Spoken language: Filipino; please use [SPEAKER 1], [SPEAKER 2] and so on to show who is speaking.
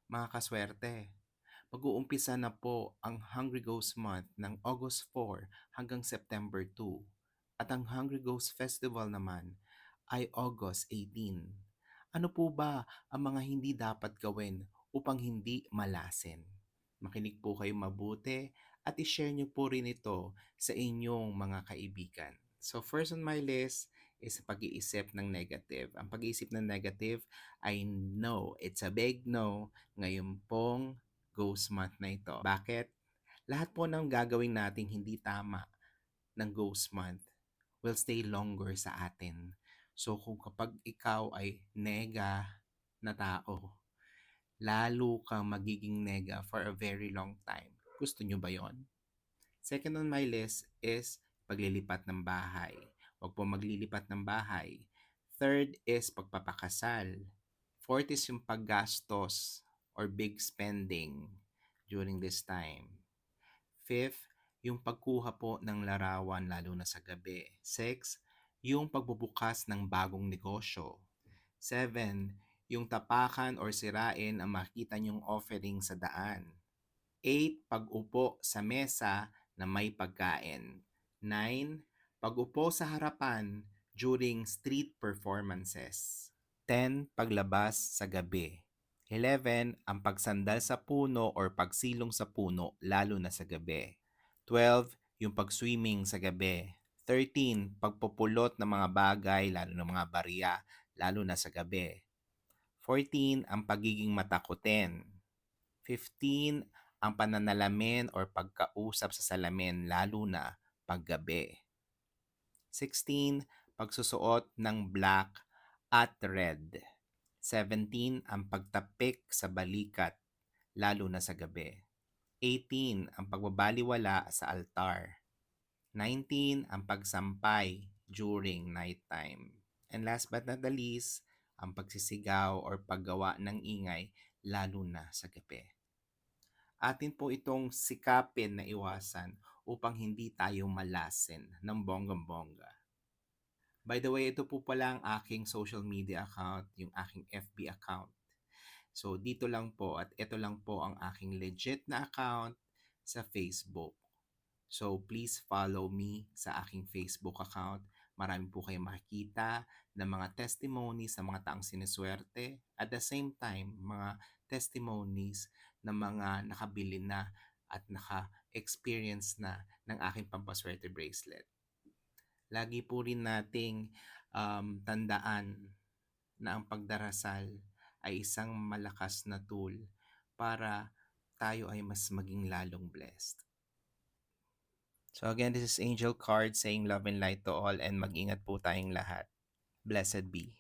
[SPEAKER 1] Mga kaswerte, mag-uumpisa na po ang Hungry Ghost Month ng August 4 hanggang September 2 at ang Hungry Ghost Festival naman ay August 18. Ano po ba ang mga hindi dapat gawin upang hindi malasin? Makinig po kayo mabuti at i-share niyo po rin ito sa inyong mga kaibigan. So first on my list is pag-iisip ng negative. Ang pag-iisip ng negative ay no. It's a big no ngayon pong Ghost Month na ito. Bakit? Lahat po ng gagawin nating hindi tama ng Ghost Month will stay longer sa atin. So kung kapag ikaw ay nega na tao, lalo kang magiging nega for a very long time. Gusto nyo ba yon? Second on my list is paglilipat ng bahay. Huwag po maglilipat ng bahay. Third is pagpapakasal. Fourth is yung paggastos or big spending during this time. Fifth, yung pagkuha po ng larawan lalo na sa gabi. Six, yung pagbubukas ng bagong negosyo. Seven, yung tapakan or sirain ang makita niyong offering sa daan. 8. Pag-upo sa mesa na may pagkain. 9. Pag-upo sa harapan during street performances. 10. Paglabas sa gabi. 11. Ang pagsandal sa puno or pagsilong sa puno lalo na sa gabi. 12. Yung pag-swimming sa gabi. 13. Pagpupulot ng mga bagay lalo na mga barya lalo na sa gabi. 14. Ang pagiging matakutin. 15. Ang pananalamin or pagkausap sa salamin lalo na paggabi. 16. Pagsusuot ng black at red. 17. Ang pagtapik sa balikat lalo na sa gabi. 18. Ang pagbabaliwala sa altar. 19. Ang pagsampay during nighttime. And last but not the least, ang pagsisigaw or paggawa ng ingay lalo na sa gabi. Atin po itong sikapin na iwasan upang hindi tayo malasin ng bonggang-bongga. By the way, ito po pala ang aking social media account, yung aking FB account. So dito lang po at ito lang po ang aking legit na account sa Facebook. So please follow me sa aking Facebook account. Marami po kayong makikita ng mga testimonies ng mga taong siniswerte. At the same time, mga testimonies ng mga nakabili na at naka-experience na ng aking pampaswerte bracelet. Lagi po rin nating tandaan na ang pagdarasal ay isang malakas na tool para tayo ay mas maging lalong blessed. So again, this is Angel Card saying love and light to all and mag-ingat po tayong lahat. Blessed be.